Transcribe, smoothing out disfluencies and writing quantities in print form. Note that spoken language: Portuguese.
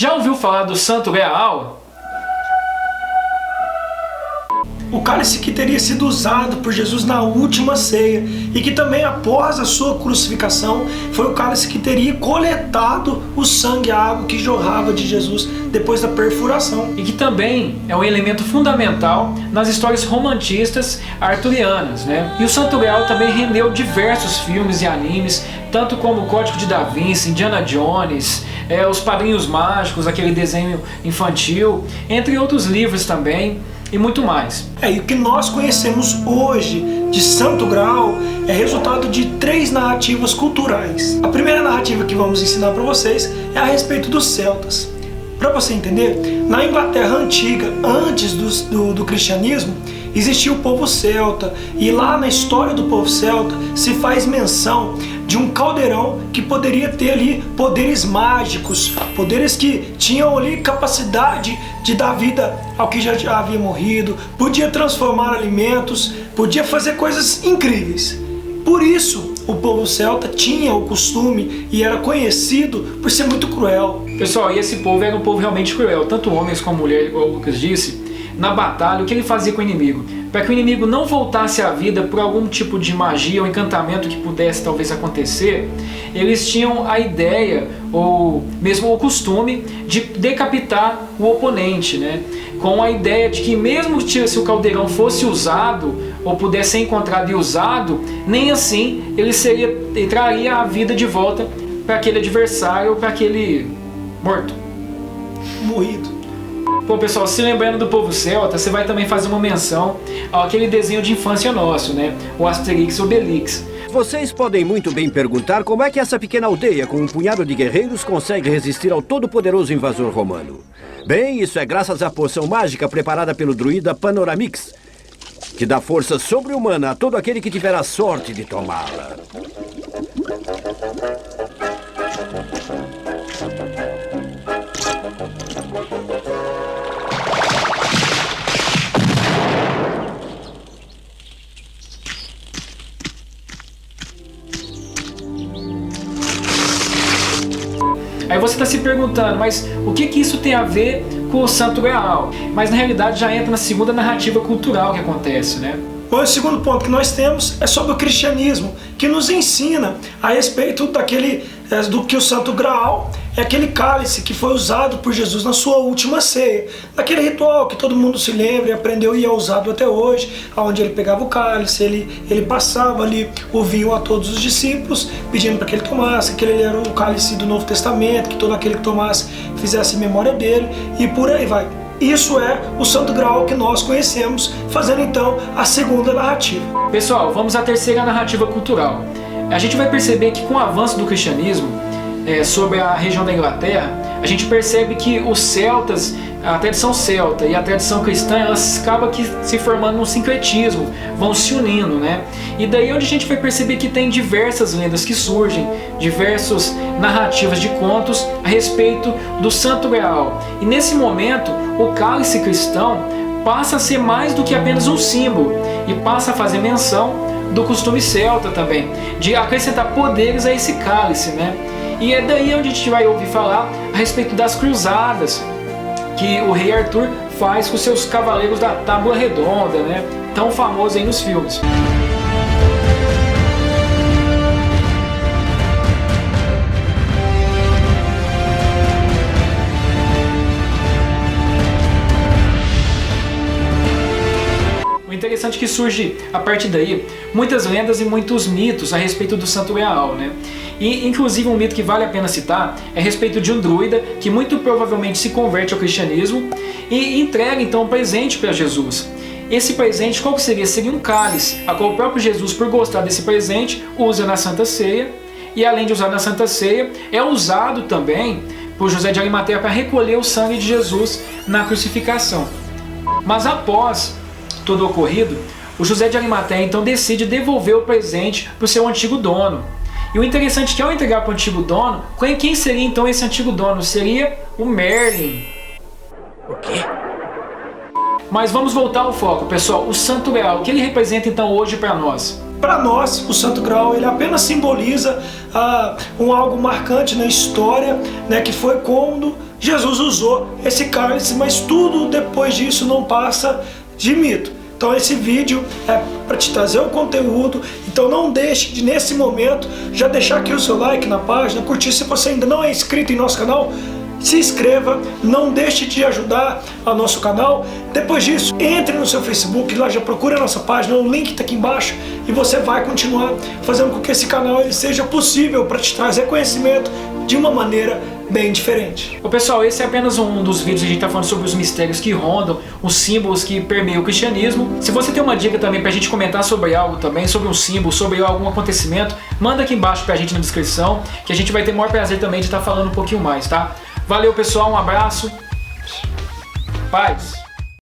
Já ouviu falar do Santo Graal? O cálice que teria sido usado por Jesus na última ceia e que também após a sua crucificação foi o cálice que teria coletado o sangue e a água que jorrava de Jesus depois da perfuração. E que também é um elemento fundamental nas histórias romantistas arturianas, né? E o Santo Graal também rendeu diversos filmes e animes, tanto como o Código de Da Vinci, Indiana Jones, Os Padrinhos Mágicos, aquele desenho infantil, entre outros livros também, e muito mais. E o que nós conhecemos hoje de Santo Graal é resultado de 3 narrativas culturais. A primeira narrativa que vamos ensinar para vocês é a respeito dos celtas. Para você entender, na Inglaterra antiga, antes do cristianismo, existia o povo celta, e lá na história do povo celta se faz menção de um caldeirão que poderia ter ali poderes mágicos, poderes que tinham ali capacidade de dar vida ao que já havia morrido, podia transformar alimentos, podia fazer coisas incríveis. Por isso, o povo celta tinha o costume e era conhecido por ser muito cruel. Pessoal, e esse povo era um povo realmente cruel, tanto homens como mulheres, igual o Lucas disse. Na batalha, o que ele fazia com o inimigo? Para que o inimigo não voltasse à vida por algum tipo de magia ou encantamento que pudesse talvez acontecer, eles tinham a ideia, ou mesmo o costume, de decapitar o oponente, né? Com a ideia de que mesmo se o caldeirão fosse usado, ou pudesse ser encontrado e usado, nem assim ele traria a vida de volta para aquele adversário ou para aquele morto. Morrido. Bom, pessoal, se lembrando do povo celta, você vai também fazer uma menção àquele desenho de infância nosso, né? O Asterix e Obelix. Vocês podem muito bem perguntar como é que essa pequena aldeia com um punhado de guerreiros consegue resistir ao todo-poderoso invasor romano. Bem, isso é graças à poção mágica preparada pelo druida Panoramix, que dá força sobre-humana a todo aquele que tiver a sorte de tomá-la. Aí você está se perguntando, mas o que isso tem a ver com o Santo Graal? Mas na realidade já entra na segunda narrativa cultural que acontece, né? Bom, o segundo ponto que nós temos é sobre o cristianismo, que nos ensina a respeito do que o Santo Graal é aquele cálice que foi usado por Jesus na sua última ceia. Naquele ritual que todo mundo se lembra e aprendeu e é usado até hoje, onde ele pegava o cálice, ele passava ali o vinho a todos os discípulos, pedindo para que ele tomasse, que ele era o cálice do Novo Testamento, que todo aquele que tomasse fizesse memória dele, e por aí vai. Isso é o Santo Graal que nós conhecemos, fazendo então a segunda narrativa. Pessoal, vamos à terceira narrativa cultural. A gente vai perceber que com o avanço do cristianismo sobre a região da Inglaterra, a gente percebe que os celtas, a tradição celta e a tradição cristã, elas acabam que se formando um sincretismo, vão se unindo, né? E daí onde a gente vai perceber que tem diversas lendas que surgem, diversas narrativas de contos a respeito do Santo Graal. E nesse momento, o cálice cristão passa a ser mais do que apenas um símbolo e passa a fazer menção do costume celta também, de acrescentar poderes a esse cálice, né? E é daí onde a gente vai ouvir falar a respeito das cruzadas que o rei Arthur faz com seus cavaleiros da Tábua Redonda, né? Tão famoso aí nos filmes. O interessante é que surge a partir daí muitas lendas e muitos mitos a respeito do Santo Graal, né? E inclusive um mito que vale a pena citar é a respeito de um druida que muito provavelmente se converte ao cristianismo e entrega então um presente para Jesus. Esse presente qual que seria? Seria um cálice, a qual o próprio Jesus, por gostar desse presente, usa na Santa Ceia, e além de usar na Santa Ceia, é usado também por José de Arimateia para recolher o sangue de Jesus na crucificação. Mas após todo o ocorrido, o José de Arimateia então decide devolver o presente para o seu antigo dono. E o interessante é que ao entregar para o antigo dono, quem seria então esse antigo dono? Seria o Merlin. O quê? Mas vamos voltar ao foco, pessoal. O Santo Graal, o que ele representa então hoje para nós? Para nós, o Santo Graal ele apenas simboliza algo marcante na história, né, que foi quando Jesus usou esse cálice, mas tudo depois disso não passa de mito. Então esse vídeo é para te trazer o conteúdo, então não deixe de, nesse momento, já deixar aqui o seu like na página, curtir. Se você ainda não é inscrito em nosso canal, se inscreva, não deixe de ajudar ao nosso canal. Depois disso, entre no seu Facebook, lá já procure a nossa página, o link está aqui embaixo, e você vai continuar fazendo com que esse canal ele seja possível para te trazer conhecimento de uma maneira bem diferente. Ô pessoal, esse é apenas um dos vídeos que a gente está falando sobre os mistérios que rondam, os símbolos que permeiam o cristianismo. Se você tem uma dica também para a gente comentar sobre algo também, sobre um símbolo, sobre algum acontecimento, manda aqui embaixo para a gente na descrição, que a gente vai ter o maior prazer também de estar falando um pouquinho mais, tá? Valeu pessoal, um abraço, paz!